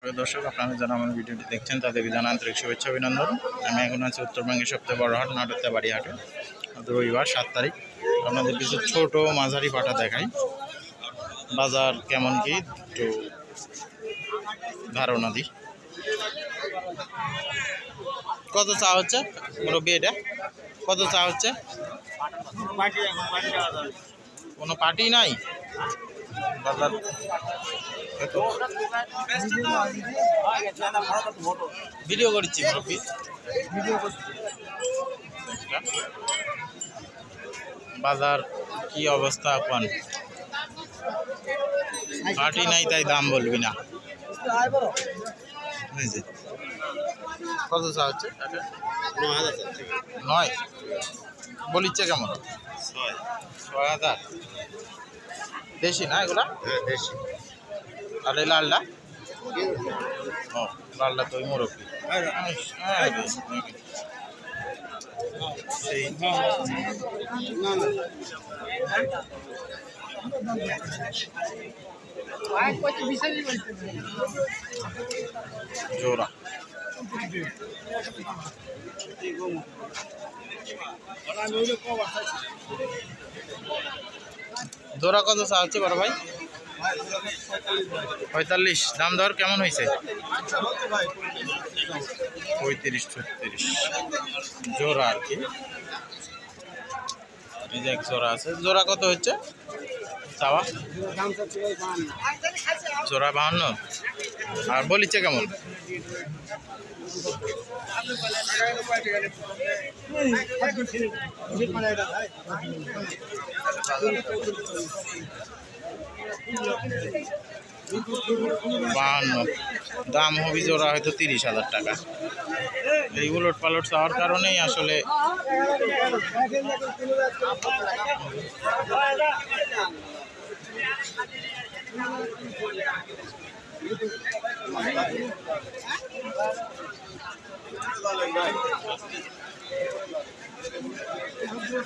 সুপ্রিয় দর্শক, আপনারা যারা আমার ভিডিওটি দেখছেন তাদেরকে জানা আন্তরিক শুভেচ্ছা অভিনন্দন। আমি এখন আছি উত্তরবঙ্গের সবচেয়ে বড় হাট নাটোর বাড়িহাটে। রবিবার 7 তারিখ। আপনাদের কিছু ছোট মাঝারি পাটা দেখাই, বাজার কেমন কি একটু ধারণা দিই। কত চা হচ্ছে মুরব্বী? এটা কত চা হচ্ছে? কোনো পার্টি নাই বাজার। ভিডিও করছি মুরব্বী, বাজার কি অবস্থা এখন? পার্টি নাই তাই দাম বলবি না। কত চা হচ্ছে? 9 বলিচ্ছে কেমন? 6,000। দেশি না এগুলা? দেশি। আর এই লালটা? ও লালটা তো ওই মুরব্বী। জোড়া জোড়া কত চা হচ্ছে বড় ভাই? 45। দাম দর কেমন হয়েছে? 35-36 জোড়া আর কি। এই যে এক জোড়া আছে। জোড়া কত হচ্ছে চাওয়া? জোড়া 52। আর বলিচ্ছে কেমন? দাম হবে জোড়া হয়তো 30,000 টাকা। এই উলট পালট চাওয়ার কারণেই আসলে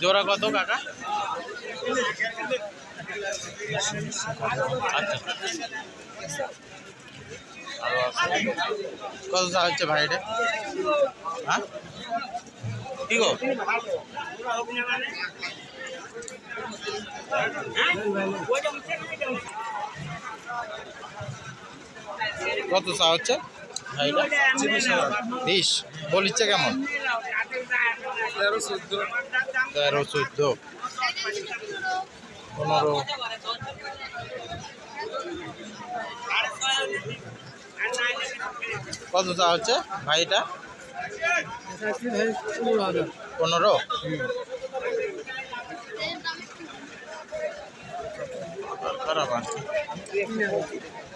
জোড়া কত কাকা? আচ্ছা, কত চা হচ্ছে ভাই এটা? হ্যাঁ কি গো? কত চা হচ্ছে ভাইটা? 20। বলিচ্ছে কেমন? 13-14 15। কত চা হচ্ছে ভাইটা? 15।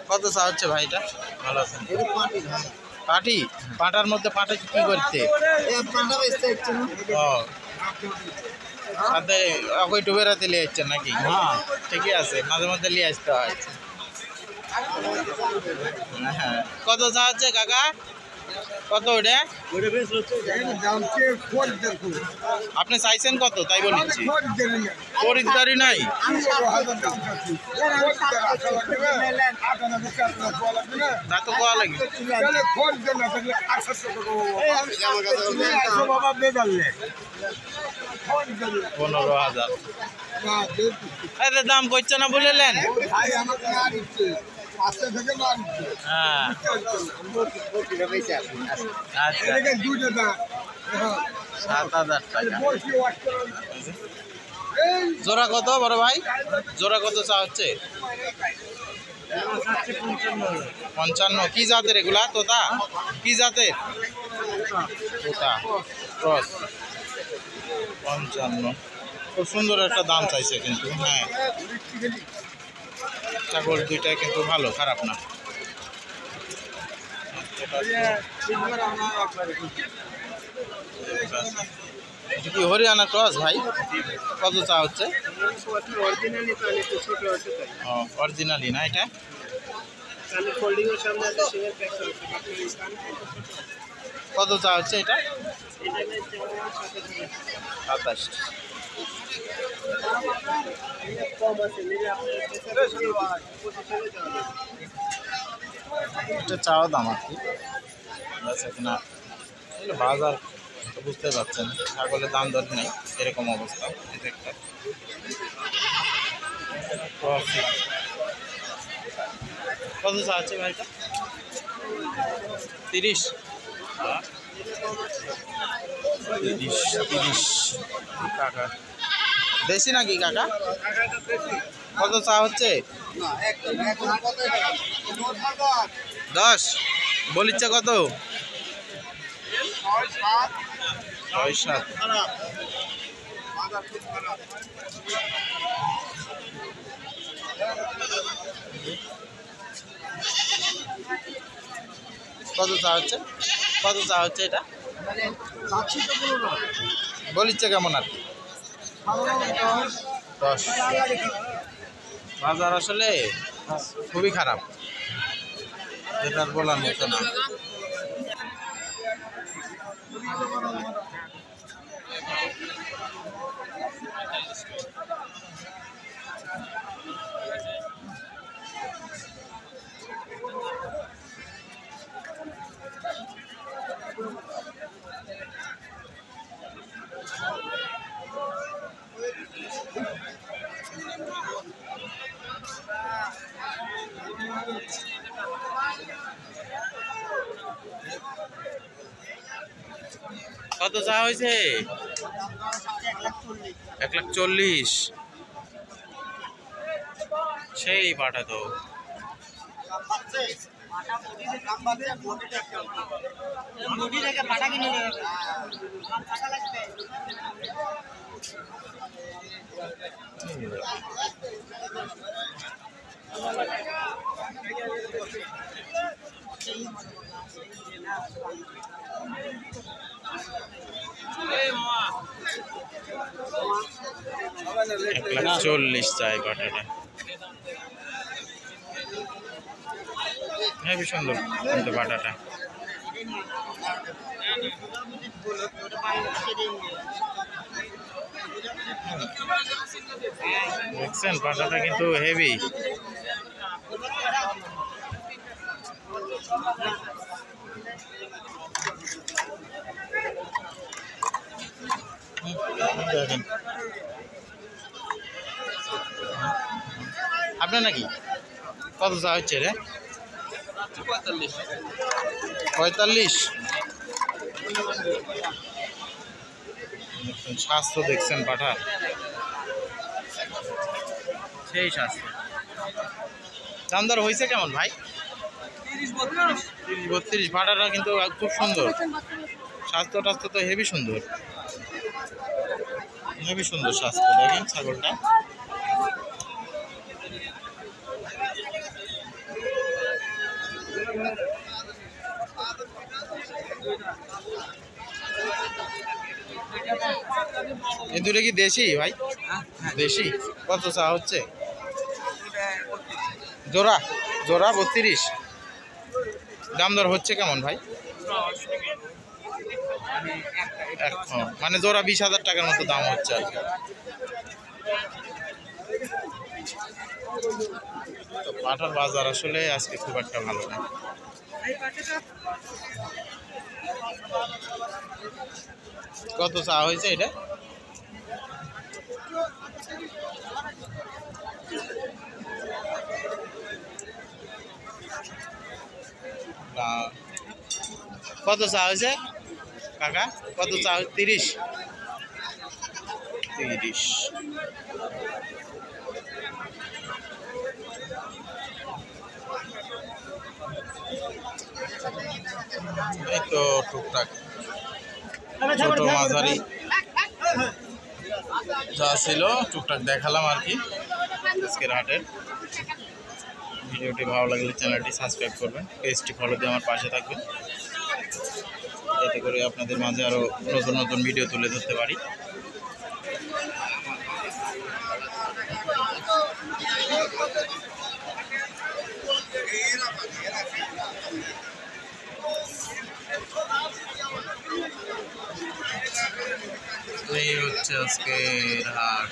কত চা হচ্ছে ভাইটা? ভালো আছেন? পাটি পাটার মধ্যে পাটা কি করতে? ও সাথে ওই একটু বেড়াতে নিয়ে আসছেন নাকি? হ্যাঁ ঠিকই আছে, মাঝে মধ্যে নিয়ে আসতে হয়। হ্যাঁ কত চা হচ্ছে কাকা? কত ওটা? আপনি চাইছেন কত তাই বলছি? খরিদ্দারি নাই। তা তো কোয়া লাগে 15,000। দাম করছে না বললেন? হ্যাঁ আচ্ছা 7,000 টাকা। জোড়া কত বড় ভাই? জোড়া কত চা হচ্ছে? 55। কি জাতের এগুলা? তোতা? কি জাতের? তোতা ক্রস। 55। খুব সুন্দর একটা দাম চাইছে কিন্তু। হ্যাঁ ছাগল দুইটাই কিন্তু ভালো, খারাপ না। এটা কি হরিয়ানা ক্রস ভাই? কত চা হচ্ছে? ও অরিজিনালি না এটা? কত চা হচ্ছে এটা? 27। এটা চাওয়া দাম আর কি কিনা বাজার বুঝতে পারছেন, ছাগলের দাম দর নেই, এরকম অবস্থা। একটা কত চাচ্ছে ভাইটা? 30 30 টাকা। দেশি নাকি কাকা? কত চা হচ্ছে? 10 বলিচ্ছে কত? 6-7। কত চা হচ্ছে? কত চা হচ্ছে এটা? বলিচ্ছে কেমন আর কি? 10। বাজার আসলে খুবই খারাপ, যেটা বলার মতো না। কত চা হয়েছে? 1,40,000। সেই পাঠা তো $1,40,000 চাই পাঠাটা। হেবি সুন্দর কিন্তু পাঠাটা। দেখছেন পাঠাটা কিন্তু হেভি। দেখেন আপনার নাকি কত চা হচ্ছে রে? 45। স্বাস্থ্য দেখছেন পাঠা, সেই স্বাস্থ্য। দাম দর হয়েছে কেমন ভাই? 30-32। পাঠাটা কিন্তু খুব সুন্দর, স্বাস্থ্য টাস্থ্য তো হেভি সুন্দর, হেভি সুন্দর স্বাস্থ্য। দেখেন ছাগলটা। এই দুটো কি দেশি ভাই? দেশি। কত চা হচ্ছে? জোড়া জোড়া 32। দাম দর হচ্ছে কেমন ভাই? মানে জোড়া 20,000 টাকার মতো দাম হচ্ছে আর কি। তো পাঠার বাজার আসলে আজকে খুব একটা ভালো না। কত চা হয়েছে এটা? কত চা হয়েছে কাকা? কত চা? 30। এই তো টুকটাক ছোট মাঝারি যা ছিল টুকটাক দেখালাম আর কি আজকের হাটের। ভিডিওটি ভালো লাগলে চ্যানেলটি সাবস্ক্রাইব করবেন, পেজটি ফলো দিয়ে আমার পাশে থাকবেন, যাতে করে আপনাদের মাঝে আরও নতুন নতুন ভিডিও তুলে ধরতে পারি। এই হচ্ছে আজকের হাট।